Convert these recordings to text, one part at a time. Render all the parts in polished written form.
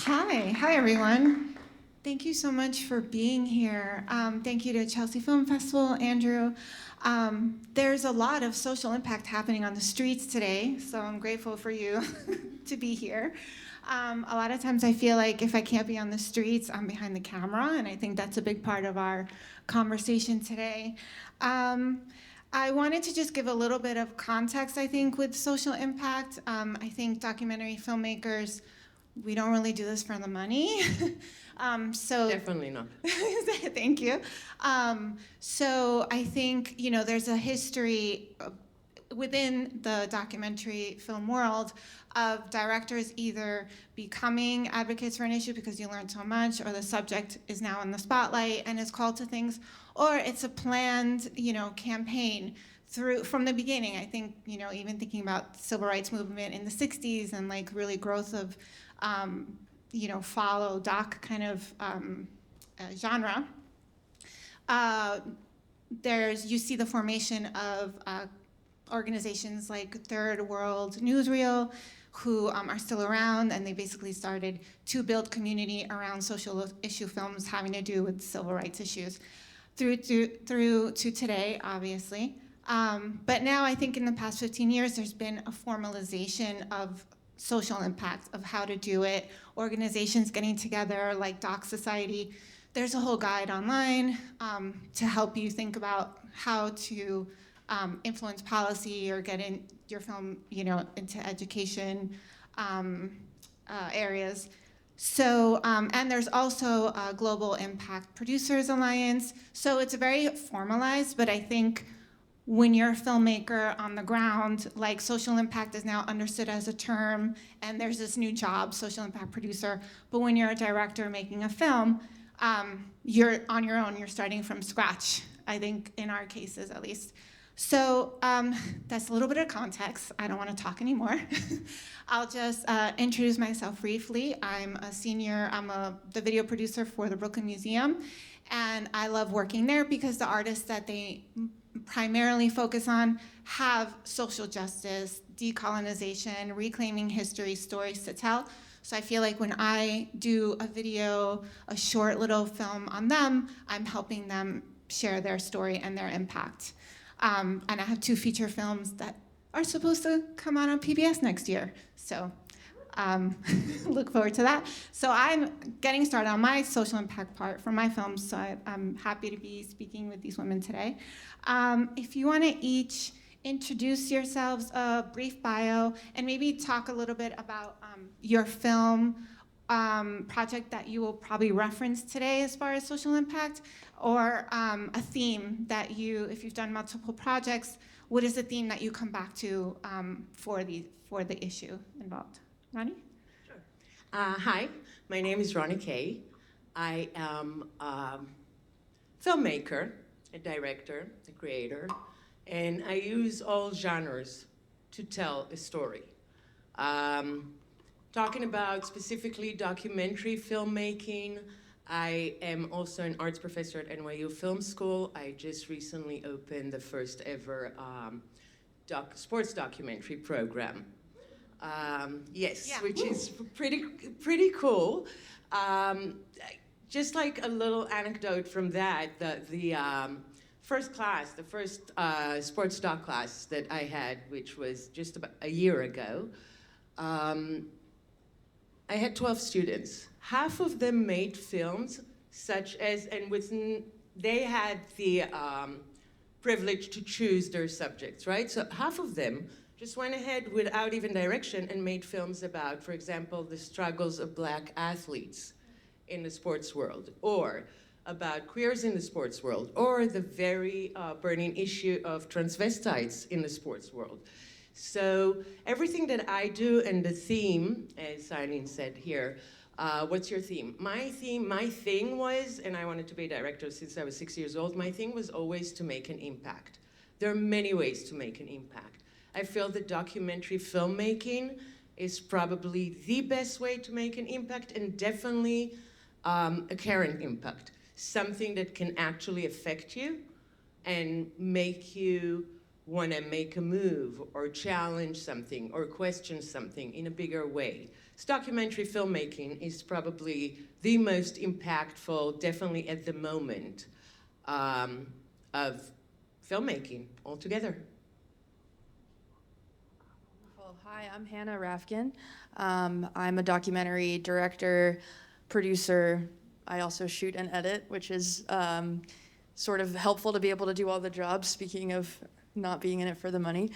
Hi everyone. Thank you so much for being here. Thank you to Chelsea Film Festival, Andrew. There's a lot of social impact happening on the streets today, so I'm grateful for you to be here. A lot of times I feel like if I can't be on the streets, I'm behind the camera, and I think that's a big part of our conversation today. I wanted to just give a little bit of context, I think, with social impact. I think documentary filmmakers, we don't really do this for the money. So Definitely not. Thank you. So I think, there's a history within the documentary film world of directors either becoming advocates for an issue because you learned so much, or the subject is now in the spotlight and is called to things, or it's a planned, campaign from the beginning. I think, even thinking about the civil rights movement in the 60s and like really growth of, follow doc kind of genre. You see the formation of organizations like Third World Newsreel, who are still around, and they basically started to build community around social issue films having to do with civil rights issues through to today, obviously. But now I think in the past 15 years, there's been a formalization of social impact, of how to do it, organizations getting together like Doc Society. There's a whole guide online to help you think about how to influence policy or get in your film, into education areas. So, and there's also a Global Impact Producers Alliance. So it's very formalized, but I think when you're a filmmaker on the ground, like social impact is now understood as a term, and there's this new job, social impact producer. But when you're a director making a film, you're on your own, you're starting from scratch, I think, in our cases at least. So that's a little bit of context. I don't want to talk anymore. I'll just introduce myself briefly. I'm the video producer for the Brooklyn Museum, and I love working there because the artists that they primarily focus on have social justice, decolonization, reclaiming history, stories to tell. So I feel like when I do a video, a short little film on them, I'm helping them share their story and their impact. And I have 2 feature films that are supposed to come out on PBS next year. So look forward to that. So I'm getting started on my social impact part for my films, so I'm happy to be speaking with these women today. If you want to each introduce yourselves, a brief bio, and maybe talk a little bit about your film project that you will probably reference today as far as social impact, or a theme that if you've done multiple projects, what is the theme that you come back to for the issue involved? Ronnie? Sure. Hi, my name is Ronnie Kay. I am a filmmaker, a director, a creator, and I use all genres to tell a story. Talking about specifically documentary filmmaking, I am also an arts professor at NYU Film School. I just recently opened the first ever sports documentary program. Yes, yeah. Which is pretty cool. Just like a little anecdote from that, the first sports doc class that I had, which was just about a year ago, I had 12 students. Half of them made films, they had the privilege to choose their subjects, right? So half of them just went ahead without even direction and made films about, for example, the struggles of Black athletes in the sports world, or about queers in the sports world, or the very burning issue of transvestites in the sports world. So everything that I do, and the theme, as Cionín said here, what's your theme? My thing was, and I wanted to be a director since I was 6 years old, my thing was always to make an impact. There are many ways to make an impact. I feel that documentary filmmaking is probably the best way to make an impact, and definitely a caring impact. Something that can actually affect you and make you want to make a move or challenge something or question something in a bigger way. So documentary filmmaking is probably the most impactful, definitely at the moment, of filmmaking altogether. Well, hi, I'm Hannah Rafkin. I'm a documentary director, producer. I also shoot and edit, which is sort of helpful to be able to do all the jobs, speaking of not being in it for the money.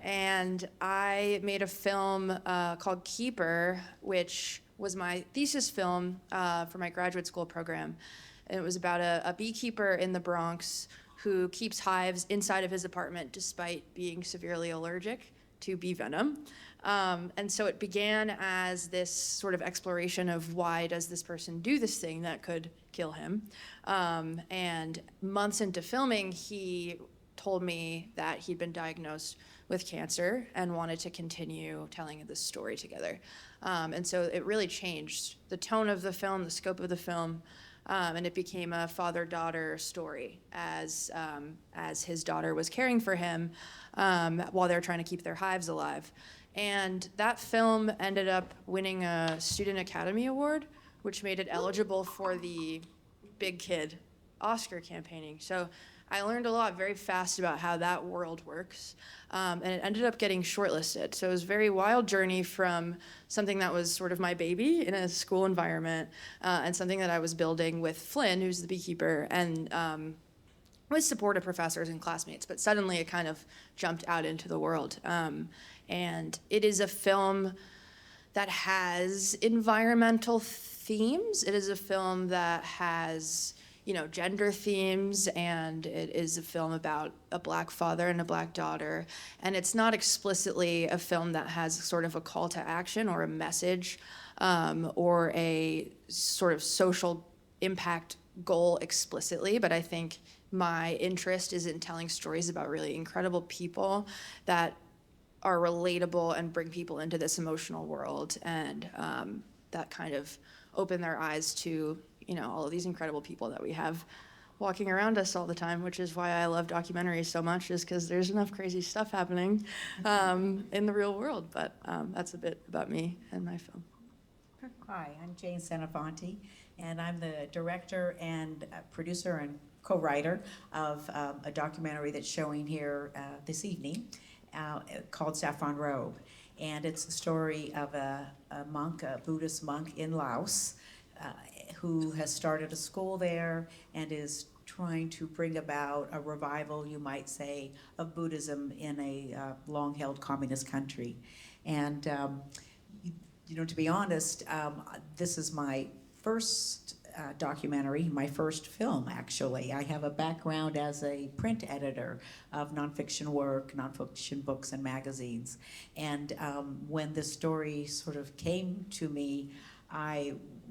And I made a film called Keeper, which was my thesis film for my graduate school program. And it was about a beekeeper in the Bronx who keeps hives inside of his apartment despite being severely allergic to bee venom. And so it began as this sort of exploration of why does this person do this thing that could kill him. And months into filming, he told me that he'd been diagnosed with cancer and wanted to continue telling this story together. And so it really changed the tone of the film, the scope of the film, and it became a father-daughter story as his daughter was caring for him while they're trying to keep their hives alive. And that film ended up winning a Student Academy Award, which made it eligible for the Big Kid Oscar campaigning. So I learned a lot very fast about how that world works, and it ended up getting shortlisted. So it was a very wild journey from something that was sort of my baby in a school environment, and something that I was building with Flynn, who's the beekeeper, and with support of professors and classmates, but suddenly it kind of jumped out into the world. And it is a film that has environmental themes. It is a film that has, gender themes, and it is a film about a Black father and a Black daughter. And it's not explicitly a film that has sort of a call to action or a message or a sort of social impact goal explicitly, but I think my interest is in telling stories about really incredible people that are relatable and bring people into this emotional world, and that kind of open their eyes to all of these incredible people that we have walking around us all the time, which is why I love documentaries so much, is because there's enough crazy stuff happening in the real world. But that's a bit about me and my film. Hi, I'm Jane Centofante, and I'm the director and producer and co-writer of a documentary that's showing here this evening called Saffron, Robe. And it's the story of a monk, a Buddhist monk in Laos, who has started a school there and is trying to bring about a revival, you might say, of Buddhism in a long-held communist country. And to be honest, this is my first documentary, my first film, actually. I have a background as a print editor of nonfiction work, nonfiction books and magazines. And when this story sort of came to me,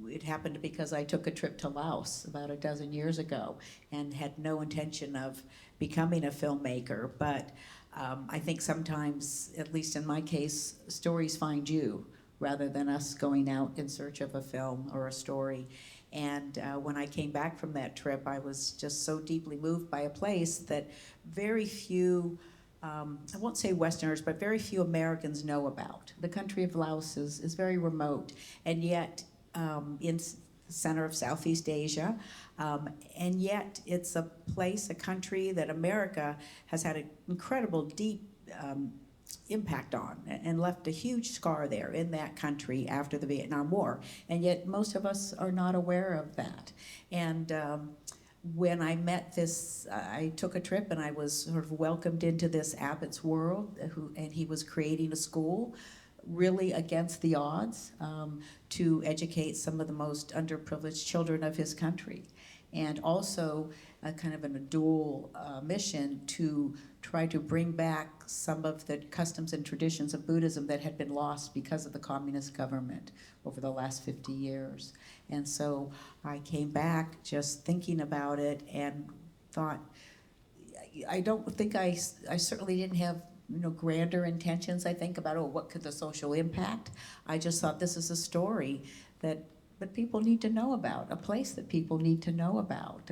it happened because I took a trip to Laos about a dozen years ago and had no intention of becoming a filmmaker. But I think sometimes, at least in my case, stories find you rather than us going out in search of a film or a story. And when I came back from that trip, I was just so deeply moved by a place that very few, I won't say Westerners, but very few Americans know about. The country of Laos is very remote, and yet in the center of Southeast Asia, and yet it's a place, a country that America has had an incredible, deep impact on and left a huge scar there in that country after the Vietnam War. And yet most of us are not aware of that. And when I met this, I took a trip and I was sort of welcomed into this abbot's world, and he was creating a school really against the odds to educate some of the most underprivileged children of his country. And also kind of a dual mission to try to bring back some of the customs and traditions of Buddhism that had been lost because of the communist government over the last 50 years. And so I came back just thinking about it and thought, I don't think I certainly didn't have grander intentions, I think, about, what could the social impact? I just thought this is a story that people need to know about, a place that people need to know about.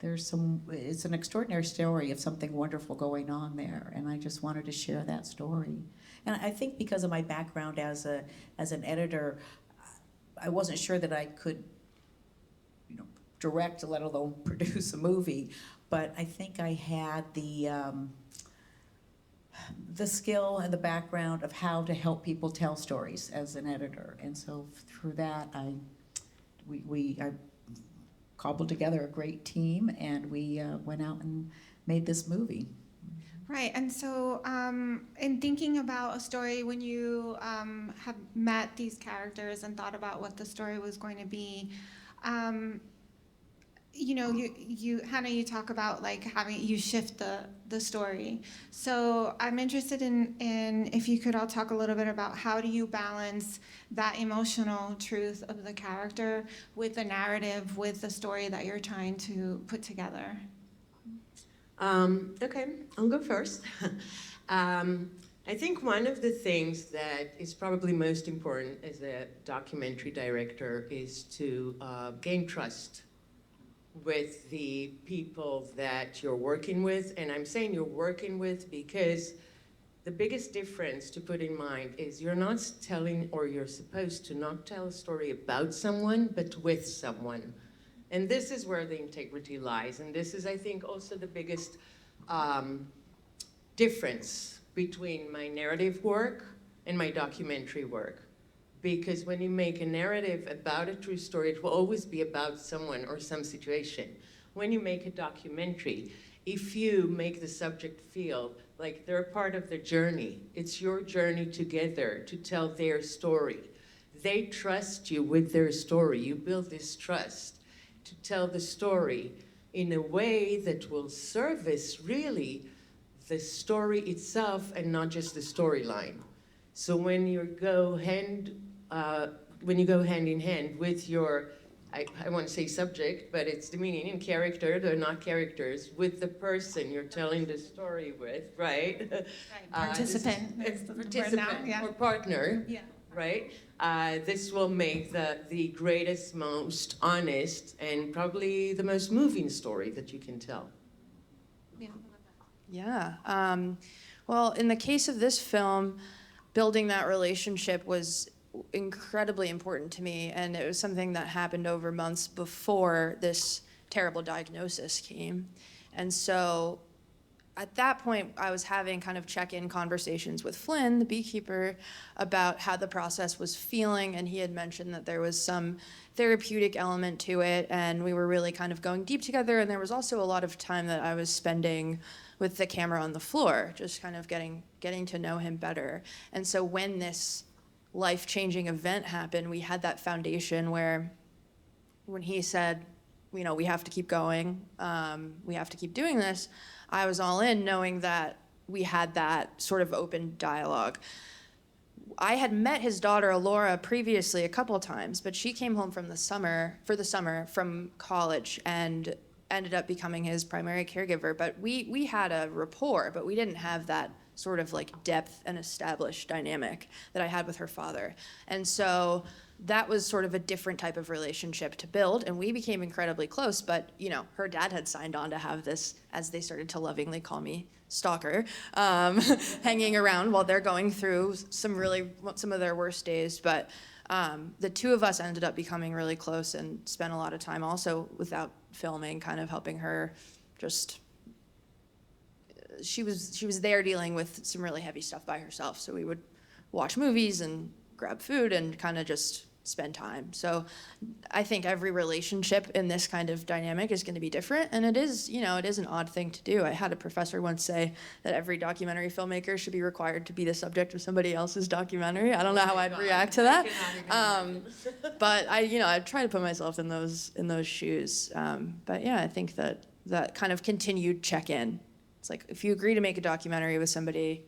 it's an extraordinary story of something wonderful going on there, and I just wanted to share that story. And I think because of my background as an editor, I wasn't sure that I could, direct, let alone produce a movie, but I think I had the skill and the background of how to help people tell stories as an editor, and so through that, I cobbled together a great team, and we went out and made this movie. Right, and so in thinking about a story, when you have met these characters and thought about what the story was going to be, Hannah, you talk about like you shift the story. So I'm interested in if you could all talk a little bit about how do you balance that emotional truth of the character with the narrative, with the story that you're trying to put together. Okay, I'll go first. I think one of the things that is probably most important as a documentary director is to gain trust with the people that you're working with. And I'm saying you're working with because the biggest difference to put in mind is you're not telling, or you're supposed to not tell a story about someone, but with someone. And this is where the integrity lies. And this is, I think, also the biggest difference between my narrative work and my documentary work. Because when you make a narrative about a true story, it will always be about someone or some situation. When you make a documentary, if you make the subject feel like they're a part of the journey, it's your journey together to tell their story. They trust you with their story. You build this trust to tell the story in a way that will service really the story itself and not just the storyline. So when you go hand in hand with your, I want to say subject, but it's the meaning in character, they're not characters, with the person you're telling the story with, right? Right. Participant. Participant Yeah. or partner, Yeah. right? This will make the greatest, most honest, and probably the most moving story that you can tell. Yeah. Well, in the case of this film, building that relationship was incredibly important to me, and it was something that happened over months before this terrible diagnosis came. And so at that point, I was having kind of check-in conversations with Flynn, the beekeeper, about how the process was feeling, and he had mentioned that there was some therapeutic element to it, and we were really kind of going deep together, and there was also a lot of time that I was spending with the camera on the floor, just kind of getting to know him better. And so when this life-changing event happened, we had that foundation where when he said, we have to keep going, we have to keep doing this, I was all in, knowing that we had that sort of open dialogue. I had met his daughter, Alora, previously a couple of times, but she came home for the summer from college and ended up becoming his primary caregiver. But we had a rapport, but we didn't have that sort of like depth and established dynamic that I had with her father. And so that was sort of a different type of relationship to build, and we became incredibly close, but her dad had signed on to have this, as they started to lovingly call me, stalker, hanging around while they're going through some of their worst days. But the two of us ended up becoming really close and spent a lot of time also without filming, kind of helping her just, she was there dealing with some really heavy stuff by herself. So we would watch movies and grab food and kind of just spend time. So I think every relationship in this kind of dynamic is going to be different, and it is an odd thing to do. I had a professor once say that every documentary filmmaker should be required to be the subject of somebody else's documentary. I don't know how I'd react to that. But I try to put myself in those shoes. But yeah, I think that kind of continued check-in. It's like if you agree to make a documentary with somebody,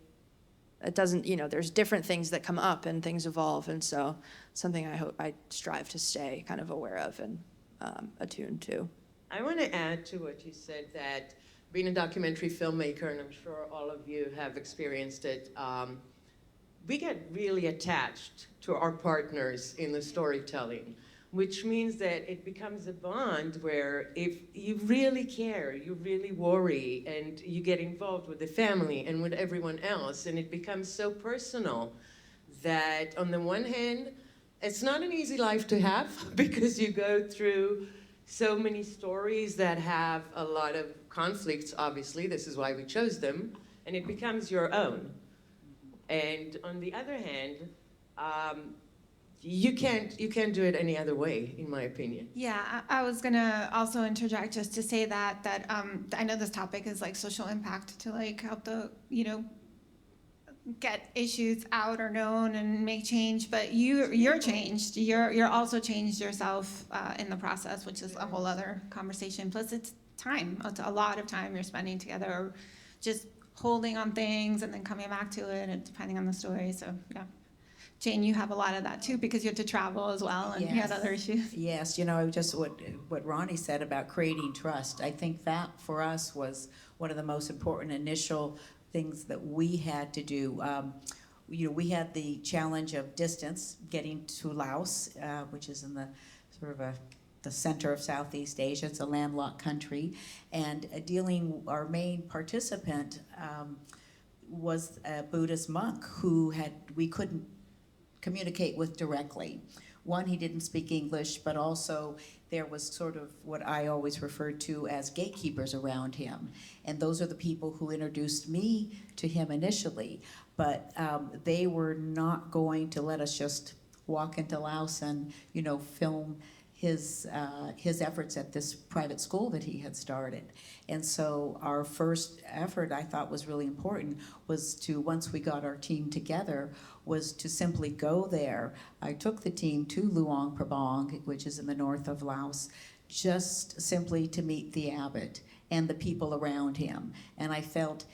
it doesn't, there's different things that come up and things evolve, and so something I hope I strive to stay kind of aware of and attuned to. I want to add to what you said, that being a documentary filmmaker, and I'm sure all of you have experienced it, we get really attached to our partners in the storytelling. which means that it becomes a bond where if you really care, you really worry, and you get involved with the family and with everyone else, and it becomes so personal that on the one hand, it's not an easy life to have because you go through so many stories that have a lot of conflicts, obviously, this is why we chose them, and it becomes your own. And on the other hand, you can't do it any other way, in my opinion. Yeah, I was gonna also interject just to say that I know this topic is like social impact to like help the get issues out or known and make change, but you're changed. You're also changed yourself in the process, which is a whole other conversation. Plus, it's time. It's a lot of time you're spending together, or just holding on things and then coming back to it, and depending on the story. So yeah. Jane, you have a lot of that too because you had to travel as well, and you had other issues. Yes, just what Ronnie said about creating trust. I think that for us was one of the most important initial things that we had to do. We had the challenge of distance, getting to Laos, which is in the sort of the center of Southeast Asia. It's a landlocked country, and our main participant was a Buddhist monk who we couldn't communicate with directly. One, he didn't speak English, but also there was sort of what I always referred to as gatekeepers around him. And those are the people who introduced me to him initially. But they were not going to let us just walk into Laos and, film his efforts at this private school that he had started. And so our first effort, I thought was really important, was to, once we got our team together, was to simply go there. I took the team to Luang Prabang, which is in the north of Laos, just simply to meet the abbot and the people around him. And I felt,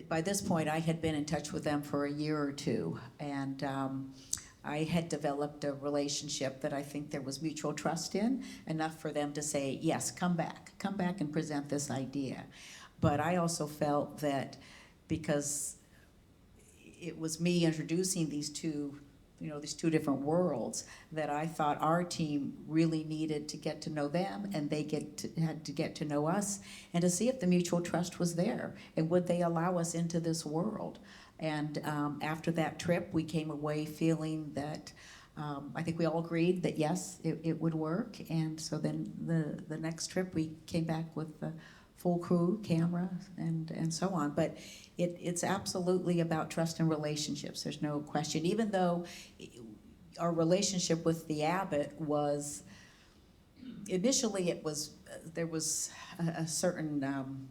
by this point, I had been in touch with them for a year or two, and I had developed a relationship that I think there was mutual trust in, enough for them to say, yes, come back and present this idea. But I also felt that because it was me introducing these two different worlds, that I thought our team really needed to get to know them, and they had to get to know us, and to see if the mutual trust was there, and would they allow us into this world. And after that trip, we came away feeling that I think we all agreed that yes, it would work. And so then the next trip, we came back with the full crew, camera, and so on. But it's absolutely about trust and relationships. There's no question. Even though our relationship with the abbot was, initially there was a certain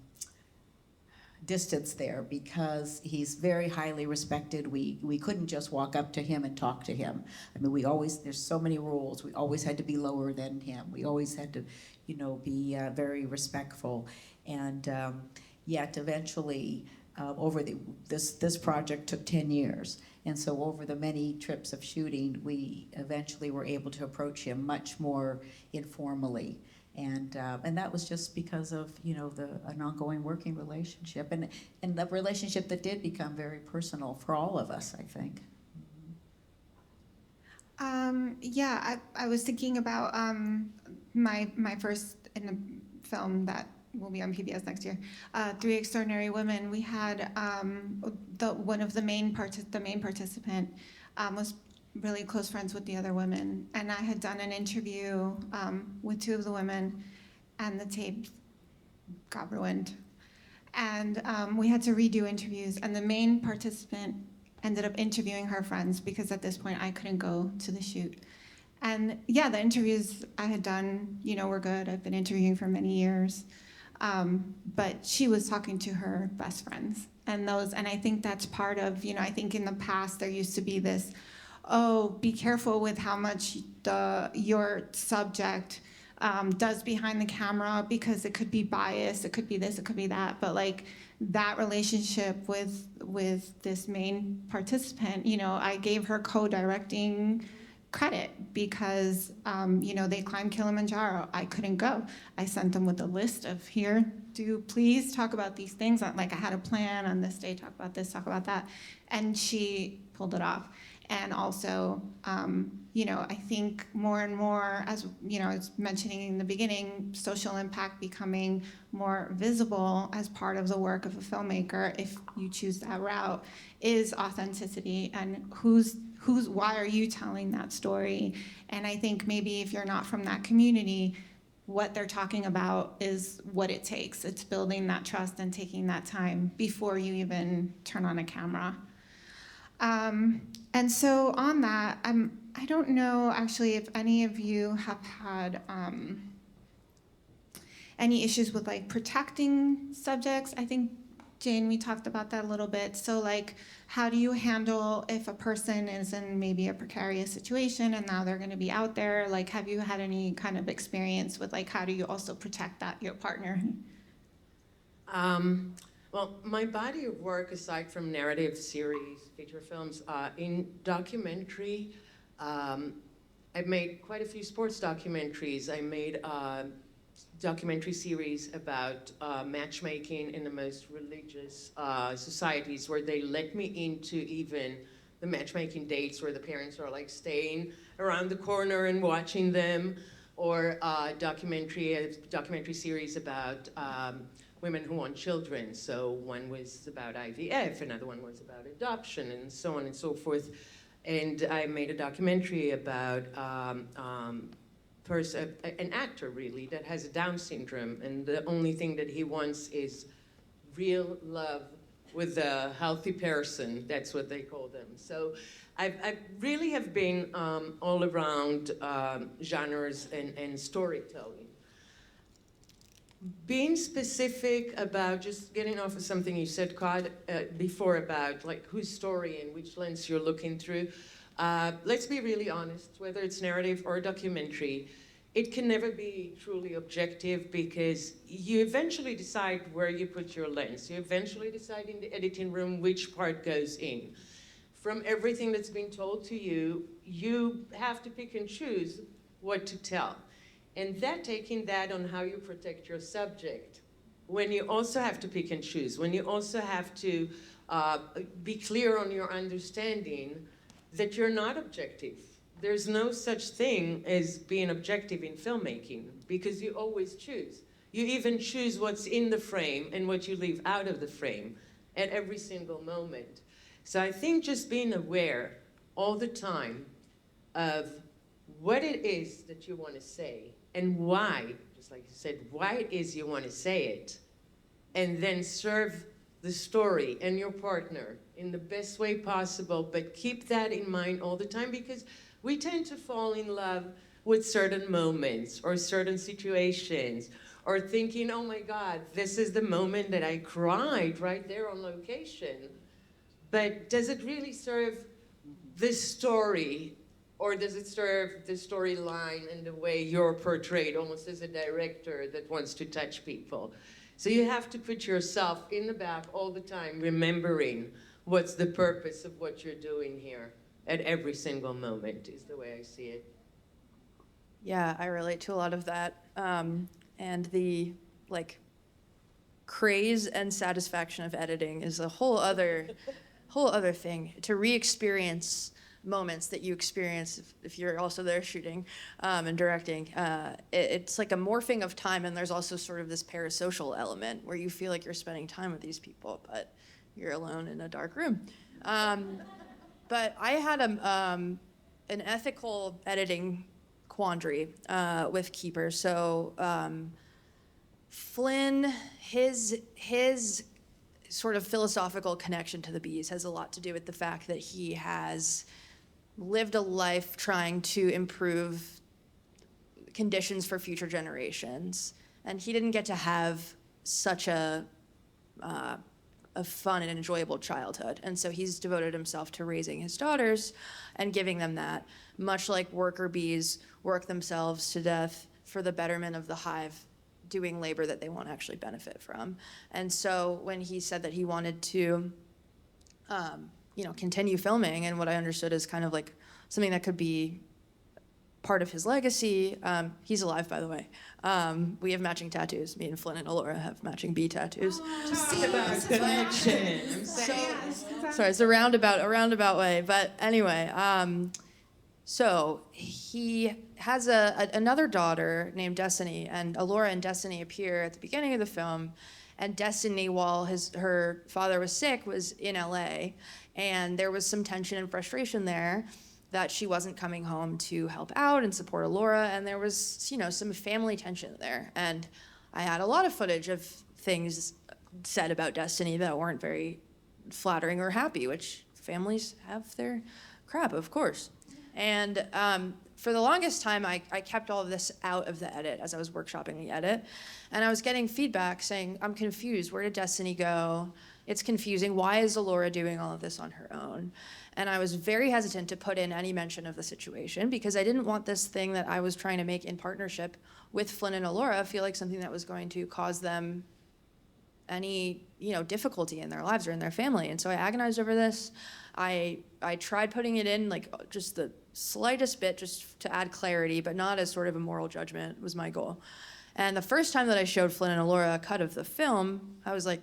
distance there because he's very highly respected. We couldn't just walk up to him and talk to him. I mean, there's so many rules. We always had to be lower than him. We always had to, be very respectful. And yet eventually, this project took 10 years. And so over the many trips of shooting, we eventually were able to approach him much more informally. And that was just because of an ongoing working relationship, and the relationship that did become very personal for all of us, I think. Yeah, I was thinking about my first in the film that will be on PBS next year, 3 Extraordinary Women. We had one of the main participant was really close friends with the other women, and I had done an interview with 2 of the women, and the tape got ruined, and we had to redo interviews, and the main participant ended up interviewing her friends because at this point I couldn't go to the shoot. And yeah, the interviews I had done, were good. I've been interviewing for many years, but she was talking to her best friends, and I think that's part of, I think in the past there used to be this, oh, be careful with how much your subject does behind the camera because it could be biased, it could be this, it could be that. But like that relationship with this main participant, I gave her co-directing credit because, they climbed Kilimanjaro. I couldn't go. I sent them with a list of please talk about these things. Like I had a plan on this day, talk about this, talk about that. And she pulled it off. And also, I think more and more, as I was mentioning in the beginning, social impact becoming more visible as part of the work of a filmmaker, if you choose that route, is authenticity and why are you telling that story? And I think maybe if you're not from that community, what they're talking about is what it takes. It's building that trust and taking that time before you even turn on a camera. And so on that, I don't know actually if any of you have had any issues with like protecting subjects. I think, Jane, we talked about that a little bit. So like, how do you handle if a person is in maybe a precarious situation and now they're going to be out there? Like, have you had any kind of experience with like, how do you also protect your partner? Well, my body of work, aside from narrative series, feature films, in documentary, I've made quite a few sports documentaries. I made a documentary series about matchmaking in the most religious societies, where they let me into even the matchmaking dates where the parents are like staying around the corner and watching them, or a documentary series about women who want children. So one was about IVF, another one was about adoption, and so on and so forth. And I made a documentary about an actor, really, that has a Down syndrome, and the only thing that he wants is real love with a healthy person. That's what they call them. So I really have been all around genres and storytelling. Being specific about, just getting off of something you said, Claude, before about like whose story and which lens you're looking through, let's be really honest, whether it's narrative or documentary, it can never be truly objective, because you eventually decide where you put your lens. You eventually decide in the editing room which part goes in. From everything that's been told to you, you have to pick and choose what to tell. And taking that on how you protect your subject, when you also have to pick and choose, when you also have to be clear on your understanding that you're not objective. There's no such thing as being objective in filmmaking, because you always choose. You even choose what's in the frame and what you leave out of the frame at every single moment. So I think just being aware all the time of what it is that you want to say, and why, just like you said, why it is you want to say it, and then serve the story and your partner in the best way possible, but keep that in mind all the time, because we tend to fall in love with certain moments or certain situations, or thinking, oh my God, this is the moment that I cried right there on location. But does it really serve this story? Or does it serve the storyline and the way you're portrayed, almost as a director that wants to touch people? So you have to put yourself in the back all the time, remembering what's the purpose of what you're doing here at every single moment, is the way I see it. Yeah, I relate to a lot of that. And the craze and satisfaction of editing is a whole other thing. To re-experience moments that you experience if you're also there shooting and directing. It's like a morphing of time, and there's also sort of this parasocial element where you feel like you're spending time with these people, but you're alone in a dark room. But I had an ethical editing quandary with Keeper. So Flynn, his sort of philosophical connection to the bees has a lot to do with the fact that he has lived a life trying to improve conditions for future generations. And he didn't get to have such a fun and enjoyable childhood. And so he's devoted himself to raising his daughters and giving them that, much like worker bees work themselves to death for the betterment of the hive, doing labor that they won't actually benefit from. And so when he said that he wanted to continue filming, and what I understood is kind of like something that could be part of his legacy. He's alive, by the way. We have matching tattoos. Me and Flynn and Alora have matching bee tattoos. Talk about connection. Sorry, it's a roundabout way. But anyway, so he has another daughter named Destiny, and Alora and Destiny appear at the beginning of the film. And Destiny, while her father was sick, was in LA, and there was some tension and frustration there that she wasn't coming home to help out and support Alora, and there was, some family tension there. And I had a lot of footage of things said about Destiny that weren't very flattering or happy, which families have their crap, of course. And for the longest time, I kept all of this out of the edit as I was workshopping the edit. And I was getting feedback saying, I'm confused. Where did Destiny go? It's confusing. Why is Alora doing all of this on her own? And I was very hesitant to put in any mention of the situation because I didn't want this thing that I was trying to make in partnership with Flynn and Alora feel like something that was going to cause them any, difficulty in their lives or in their family. And so I agonized over this. I tried putting it in, like, just the slightest bit just to add clarity, but not as sort of a moral judgment was my goal. And the first time that I showed Flynn and Alora a cut of the film, I was like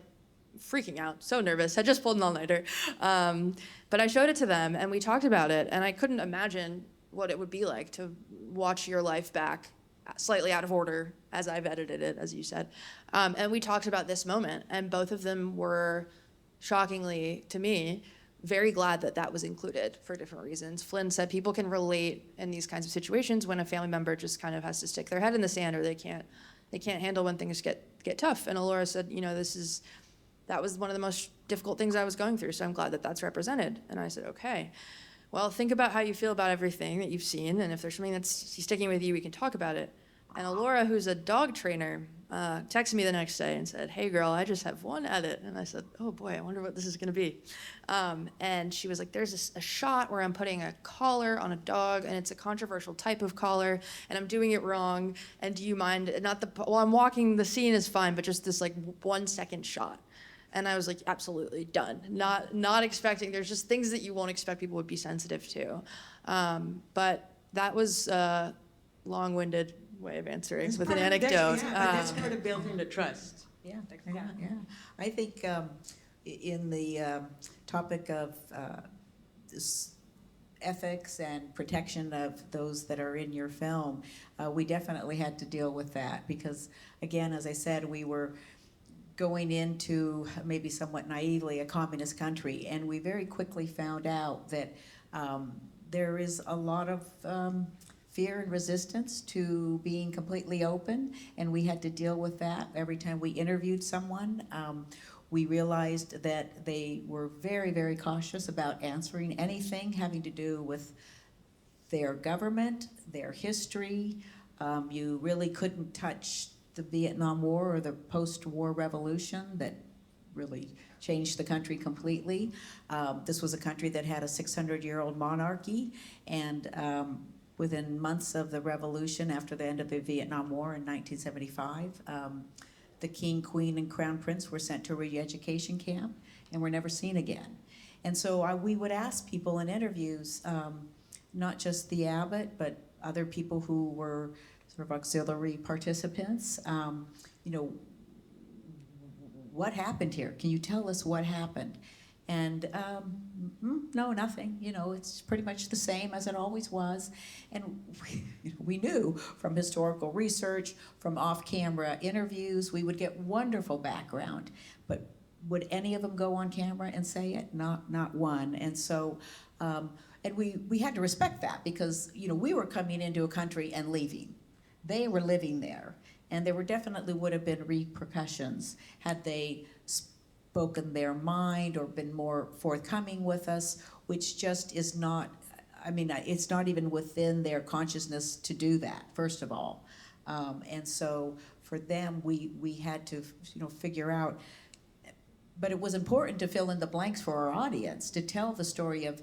freaking out, so nervous. I just pulled an all-nighter. But I showed it to them, and we talked about it, and I couldn't imagine what it would be like to watch your life back slightly out of order as I've edited it, as you said. And we talked about this moment, and both of them were, shockingly to me, very glad that that was included for different reasons. Flynn said people can relate in these kinds of situations when a family member just kind of has to stick their head in the sand, or they can't handle when things get tough. And Alora said, that was one of the most difficult things I was going through, so I'm glad that that's represented. And I said, okay, well, think about how you feel about everything that you've seen, and if there's something that's sticking with you, we can talk about it. And Alora, who's a dog trainer, texted me the next day and said, hey girl, I just have one edit. And I said, oh boy, I wonder what this is gonna be. And she was like, there's a shot where I'm putting a collar on a dog, and it's a controversial type of collar, and I'm doing it wrong, and do you mind, while I'm walking, the scene is fine, but just this like 1 second shot. And I was like, absolutely, done. Not expecting, there's just things that you won't expect people would be sensitive to. But that was a long-winded way of answering with an anecdote. That's part of building the trust. Yeah. I think in the topic of this ethics and protection of those that are in your film, we definitely had to deal with that because, again, as I said, we were going into maybe somewhat naively a communist country, and we very quickly found out that there is a lot of fear and resistance to being completely open, and we had to deal with that every time we interviewed someone. We realized that they were very, very cautious about answering anything having to do with their government, their history. You really couldn't touch the Vietnam War or the post-war revolution that really changed the country completely. This was a country that had a 600-year-old monarchy, and within months of the revolution, after the end of the Vietnam War in 1975, the king, queen, and crown prince were sent to a re-education camp and were never seen again. And so we would ask people in interviews, not just the abbot, but other people who were sort of auxiliary participants, what happened here? Can you tell us what happened? And no, nothing. It's pretty much the same as it always was. And we knew from historical research, from off-camera interviews, we would get wonderful background. But would any of them go on camera and say it? Not one. And so, and we had to respect that because we were coming into a country and leaving. They were living there, and there definitely would have been repercussions had they spoken their mind or been more forthcoming with us, which just is not, it's not even within their consciousness to do that, first of all. And so for them, we had to figure out, but it was important to fill in the blanks for our audience, to tell the story of,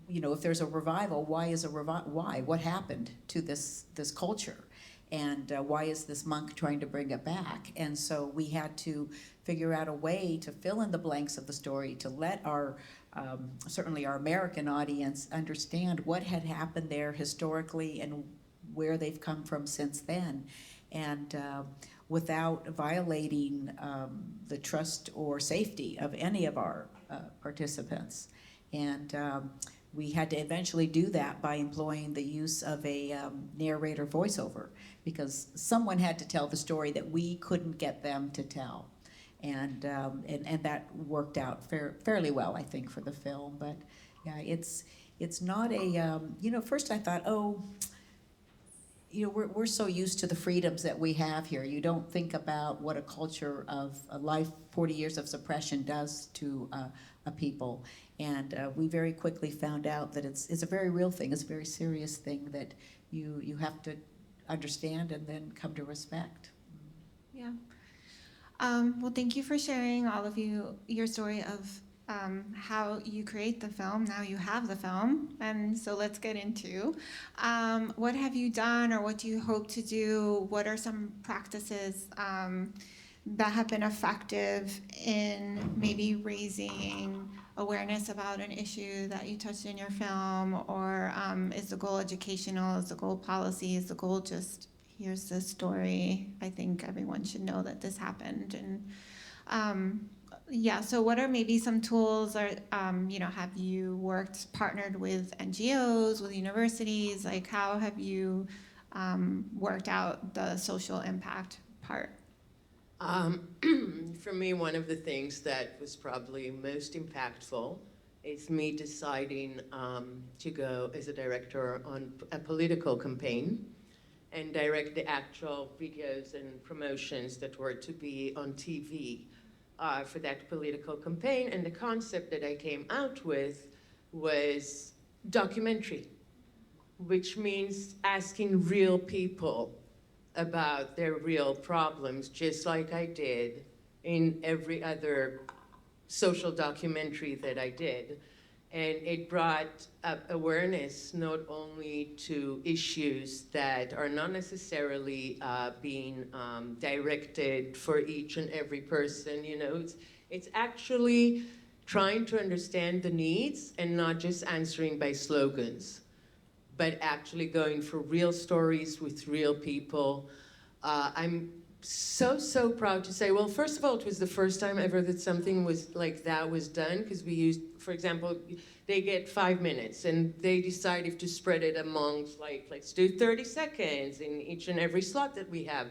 if there's a revival, why? What happened to this culture? And why is this monk trying to bring it back? And so we had to figure out a way to fill in the blanks of the story, to let our certainly our American audience understand what had happened there historically and where they've come from since then, and without violating the trust or safety of any of our participants. And we had to eventually do that by employing the use of a narrator voiceover, because someone had to tell the story that we couldn't get them to tell. And that worked out fairly well, I think, for the film. But yeah, it's not a, first I thought, we're so used to the freedoms that we have here. You don't think about what a culture of a life, 40 years of suppression does to a people. And we very quickly found out that it's a very real thing. It's a very serious thing that you have to understand and then come to respect. Yeah. Well, thank you for sharing, all of you, your story of how you create the film. Now you have the film, and so let's get into what have you done, or what do you hope to do? What are some practices that have been effective in maybe raising awareness about an issue that you touched in your film? Or is the goal educational? Is the goal policy? Is the goal just, here's the story, I think everyone should know that this happened? And so what are maybe some tools, or have you partnered with NGOs, with universities? Like, how have you worked out the social impact part? For me, one of the things that was probably most impactful is me deciding to go as a director on a political campaign and direct the actual videos and promotions that were to be on TV for that political campaign. And the concept that I came out with was documentary, which means asking real people about their real problems, just like I did in every other social documentary that I did. And it brought up awareness not only to issues that are not necessarily being directed for each and every person. It's actually trying to understand the needs and not just answering by slogans, but actually going for real stories with real people. I'm so proud to say, well, first of all, it was the first time ever that something was like that was done, because we used, for example, they get 5 minutes and they decide if to spread it amongst, like, let's do 30 seconds in each and every slot that we have.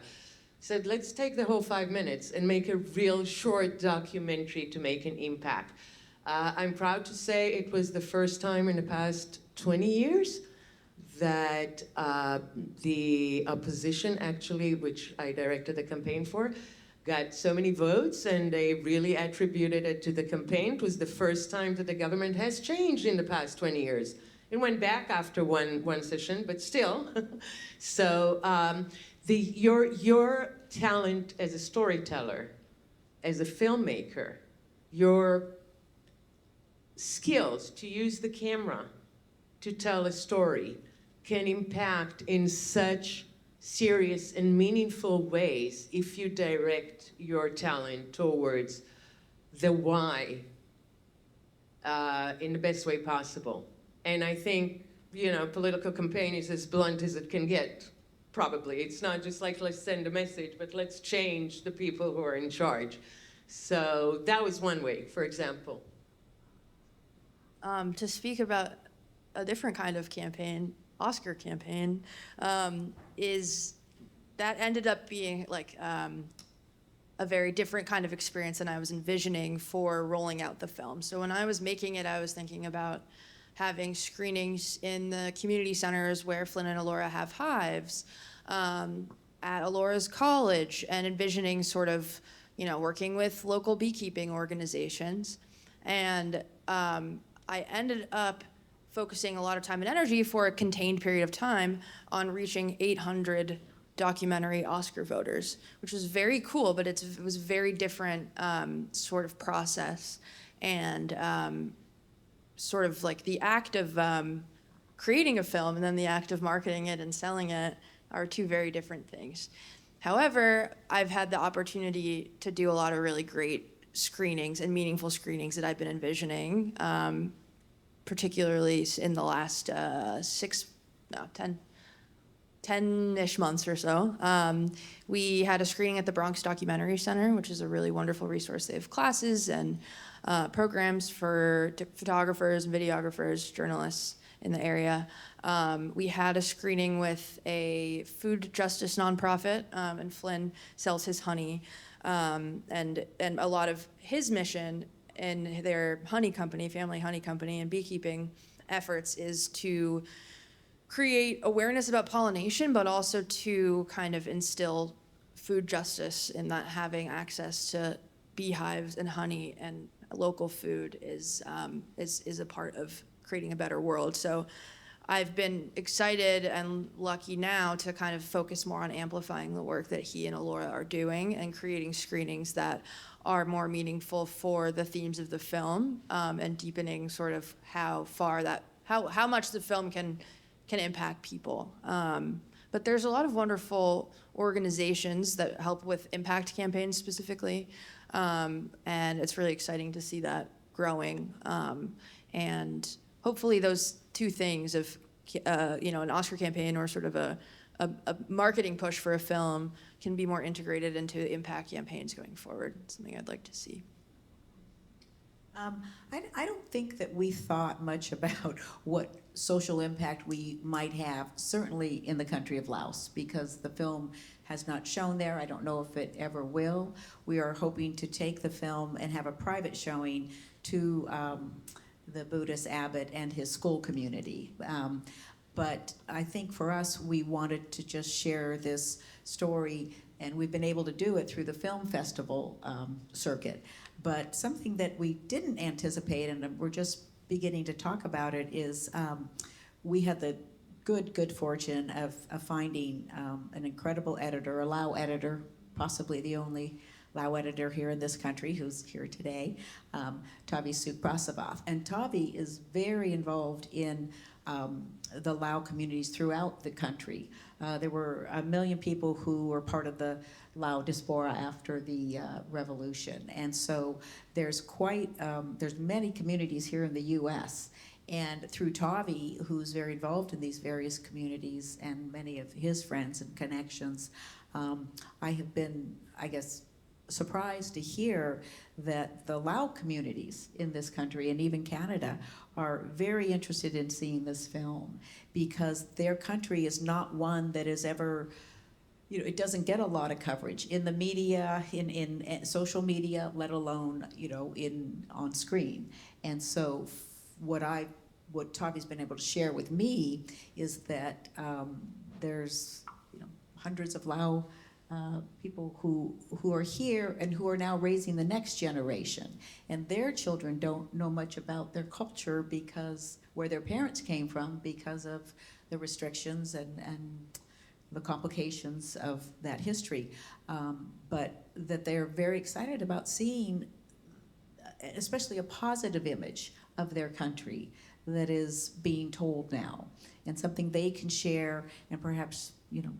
Said, let's take the whole 5 minutes and make a real short documentary to make an impact. I'm proud to say it was the first time in the past 20 years that the opposition, actually, which I directed the campaign for, got so many votes, and they really attributed it to the campaign. It was the first time that the government has changed in the past 20 years. It went back after one session, but still. So your talent as a storyteller, as a filmmaker, your skills to use the camera to tell a story can impact in such serious and meaningful ways if you direct your talent towards the why in the best way possible. And I think, political campaign is as blunt as it can get, probably. It's not just like, let's send a message, but let's change the people who are in charge. So that was one way, for example. To speak about a different kind of campaign, Oscar campaign, is that ended up being like a very different kind of experience than I was envisioning for rolling out the film. So when I was making it, I was thinking about having screenings in the community centers where Flynn and Elora have hives, at Elora's college, and envisioning sort of, working with local beekeeping organizations. And I ended up focusing a lot of time and energy for a contained period of time on reaching 800 documentary Oscar voters, which was very cool, but it was a very different sort of process. And sort of like the act of creating a film and then the act of marketing it and selling it are two very different things. However, I've had the opportunity to do a lot of really great screenings and meaningful screenings that I've been envisioning, particularly in the last 10-ish months or so. We had a screening at the Bronx Documentary Center, which is a really wonderful resource. They have classes and programs for photographers and videographers, journalists in the area. We had a screening with a food justice nonprofit, and Flynn sells his honey. And a lot of his mission in their honey company, family honey company, and beekeeping efforts is to create awareness about pollination, but also to kind of instill food justice in that having access to beehives and honey and local food is a part of creating a better world. So I've been excited and lucky now to kind of focus more on amplifying the work that he and Alora are doing and creating screenings that are more meaningful for the themes of the film, and deepening sort of how much the film can impact people. But there's a lot of wonderful organizations that help with impact campaigns specifically, and it's really exciting to see that growing. And hopefully those two things of an Oscar campaign or sort of a marketing push for a film can be more integrated into impact campaigns going forward. It's something I'd like to see. I don't think that we thought much about what social impact we might have, certainly in the country of Laos, because the film has not shown there. I don't know if it ever will. We are hoping to take the film and have a private showing to the Buddhist abbot and his school community. But I think for us, we wanted to just share this story, and we've been able to do it through the film festival circuit. But something that we didn't anticipate, and we're just beginning to talk about it, is we had the good fortune of finding an incredible editor, a Lao editor, possibly the only Lao editor here in this country who's here today, Tavi Sukrasavath. And Tavi is very involved in the Lao communities throughout the country. There were 1 million people who were part of the Lao diaspora after the revolution. And so there's many communities here in the US. And through Tavi, who's very involved in these various communities and many of his friends and connections, I have been, I guess, surprised to hear that the Lao communities in this country and even Canada are very interested in seeing this film, because their country is not one that is ever, it doesn't get a lot of coverage in the media, in social media, let alone, on screen. And so what Tavi's been able to share with me is that there's hundreds of Lao people who are here and who are now raising the next generation, and their children don't know much about their culture because where their parents came from, because of the restrictions and the complications of that history, but that they're very excited about seeing especially a positive image of their country that is being told now, and something they can share, and perhaps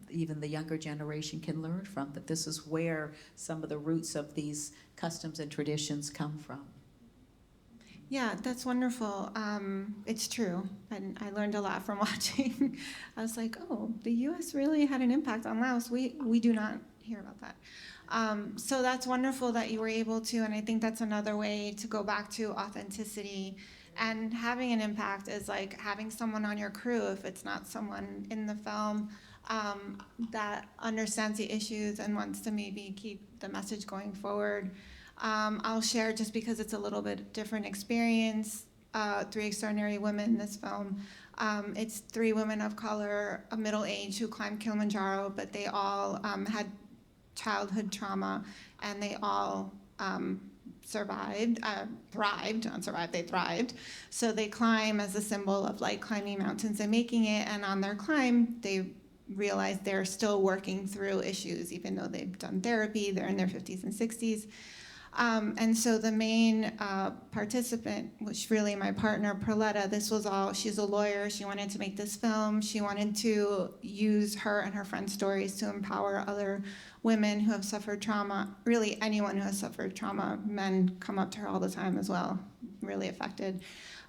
even the younger generation can learn from, that this is where some of the roots of these customs and traditions come from. Yeah, that's wonderful. It's true, and I learned a lot from watching. I was like, oh, the U.S. really had an impact on Laos. We do not hear about that. So that's wonderful that you were able to, and I think that's another way to go back to authenticity. And having an impact is like having someone on your crew, if it's not someone in the film, that understands the issues and wants to maybe keep the message going forward. I'll share, just because it's a little bit different experience, 3 Extraordinary Women, this film. It's 3 women of color, of middle age, who climbed Kilimanjaro, but they all had childhood trauma, and they all thrived. They thrived. So they climb as a symbol of like climbing mountains and making it, and on their climb, they realize they're still working through issues, even though they've done therapy, they're in their 50s and 60s. And so the main participant was really my partner, Perletta. This was all, she's a lawyer. She wanted to make this film. She wanted to use her and her friends' stories to empower other women who have suffered trauma, really anyone who has suffered trauma. Men come up to her all the time as well, really affected.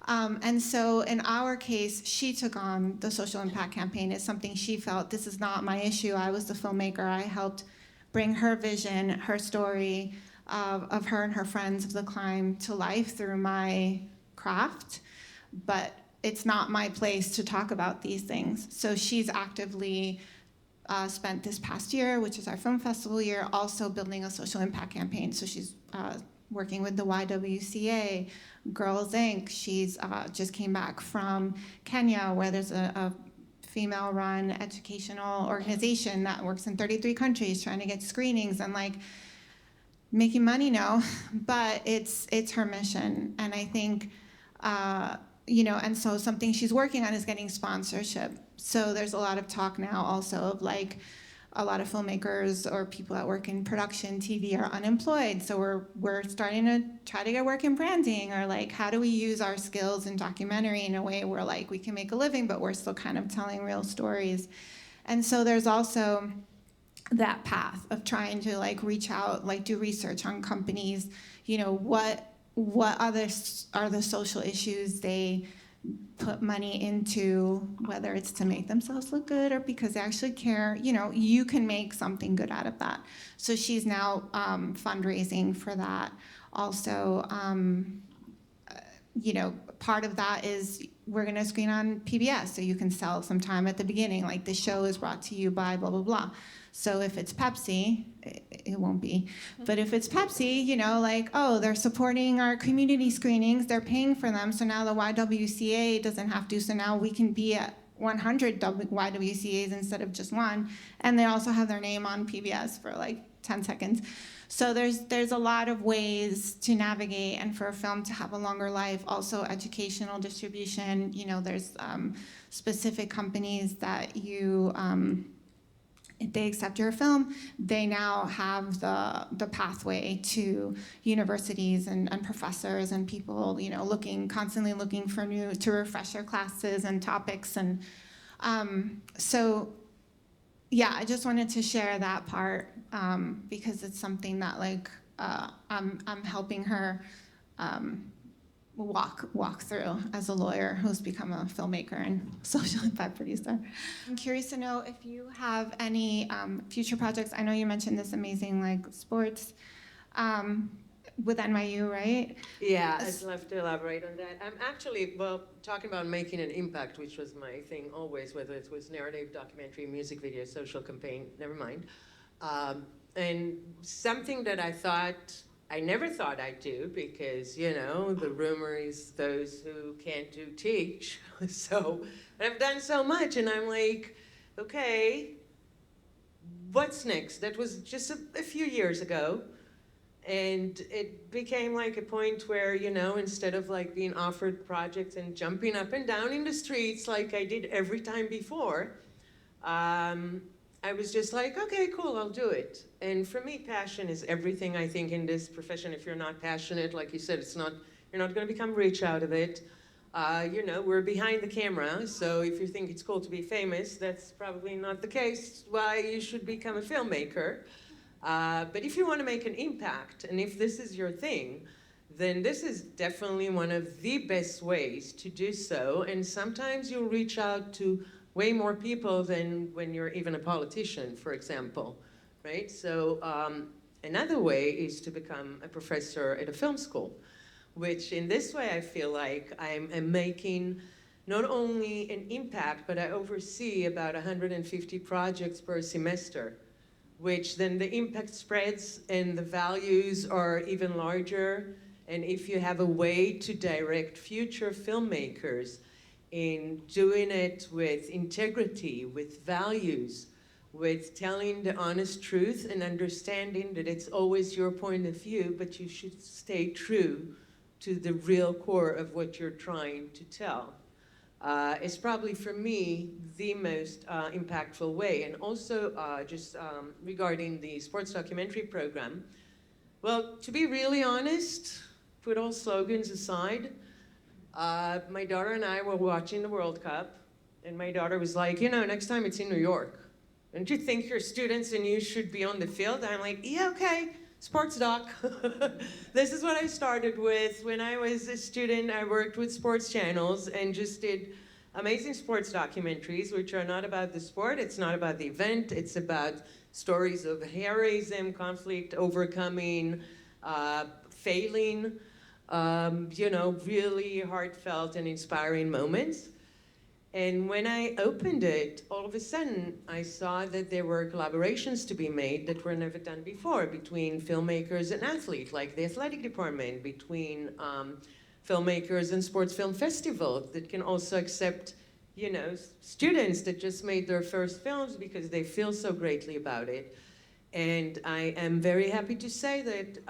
And so in our case, she took on the social impact campaign. It's something she felt, this is not my issue. I was the filmmaker. I helped bring her vision, her story of her and her friends of the climb to life through my craft. But it's not my place to talk about these things. So she's actively spent this past year, which is our film festival year, also building a social impact campaign. So she's working with the YWCA, Girls Inc. She's just came back from Kenya, where there's a female-run educational organization that works in 33 countries trying to get screenings and like making money now, but it's her mission. And I think, you know, and so something she's working on is getting sponsorship. So there's a lot of talk now also of like, a lot of filmmakers or people that work in production, TV are unemployed. So we're starting to try to get work in branding, or like, how do we use our skills in documentary in a way where like we can make a living, but we're still kind of telling real stories. And so there's also that path of trying to like reach out, like do research on companies, you know, what others are the social issues they put money into, whether it's to make themselves look good or because they actually care. You know, you can make something good out of that. So she's now fundraising for that. Also, you know, part of that is we're going to screen on PBS, so you can sell some time at the beginning, like the show is brought to you by blah, blah, blah. So if it's Pepsi, it won't be, but if it's Pepsi, you know, like, oh, they're supporting our community screenings, they're paying for them, so now the YWCA doesn't have to, so now we can be at 100 YWCAs instead of just one, and they also have their name on PBS for like 10 seconds. So there's a lot of ways to navigate, and for a film to have a longer life. Also educational distribution, you know, there's specific companies that you, if they accept your film, they now have the pathway to universities and professors and people, you know, constantly looking for to refresh their classes and topics. And so, yeah, I just wanted to share that part because it's something that like I'm helping her walk through as a lawyer who's become a filmmaker and social impact producer. I'm curious to know if you have any future projects. I know you mentioned this amazing like sports with NYU, right? Yeah, I'd love to elaborate on that. I'm actually, well, talking about making an impact, which was my thing always, whether it was narrative, documentary, music video, social campaign, never mind. And something that I never thought I'd do because, you know, the rumor is those who can't do Tisch. So I've done so much and I'm like, okay, what's next? That was just a few years ago. And it became like a point where, you know, instead of like being offered projects and jumping up and down in the streets like I did every time before, I was just like, okay, cool, I'll do it. And for me, passion is everything, I think, in this profession. If you're not passionate, like you said, you're not going to become rich out of it. You know, we're behind the camera, so if you think it's cool to be famous, that's probably not the case. Why you should become a filmmaker. But if you want to make an impact, and if this is your thing, then this is definitely one of the best ways to do so. And sometimes you'll reach out to way more people than when you're even a politician, for example, right? So another way is to become a professor at a film school, which in this way I feel like I'm making not only an impact, but I oversee about 150 projects per semester, which then the impact spreads and the values are even larger. And if you have a way to direct future filmmakers in doing it with integrity, with values, with telling the honest truth and understanding that it's always your point of view, but you should stay true to the real core of what you're trying to tell. It's probably, for me, the most impactful way. And also, just regarding the sports documentary program, Well, to be really honest, put all slogans aside, my daughter and I were watching the World Cup, and my daughter was like, you know, next time it's in New York. Don't you think you're students and you should be on the field? I'm like, yeah, okay, sports doc. This is what I started with. When I was a student, I worked with sports channels and just did amazing sports documentaries, which are not about the sport, it's not about the event, it's about stories of heroism, conflict, overcoming, failing, you know, really heartfelt and inspiring moments. And when I opened it, all of a sudden, I saw that there were collaborations to be made that were never done before between filmmakers and athletes, like the athletic department, between filmmakers and sports film festivals that can also accept, you know, students that just made their first films because they feel so greatly about it. And I am very happy to say that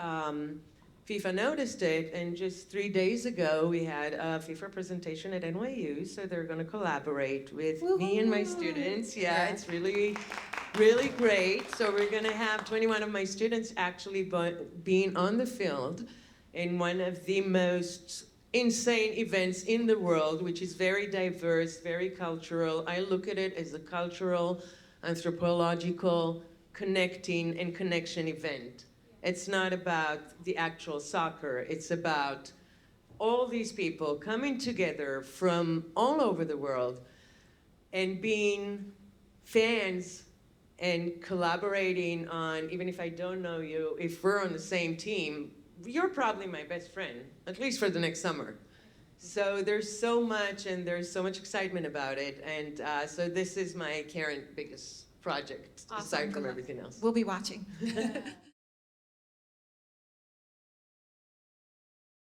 FIFA noticed it, and just 3 days ago we had a FIFA presentation at NYU, so they're going to collaborate with me and my students. Yeah, it's really, really great. So we're going to have 21 of my students actually being on the field in one of the most insane events in the world, which is very diverse, very cultural. I look at it as a cultural, anthropological, connecting and connection event. It's not about the actual soccer. It's about all these people coming together from all over the world and being fans and collaborating on, even if I don't know you, if we're on the same team, you're probably my best friend, at least for the next summer. So there's so much, and there's so much excitement about it. And so this is my current biggest project, aside from everything else. We'll be watching.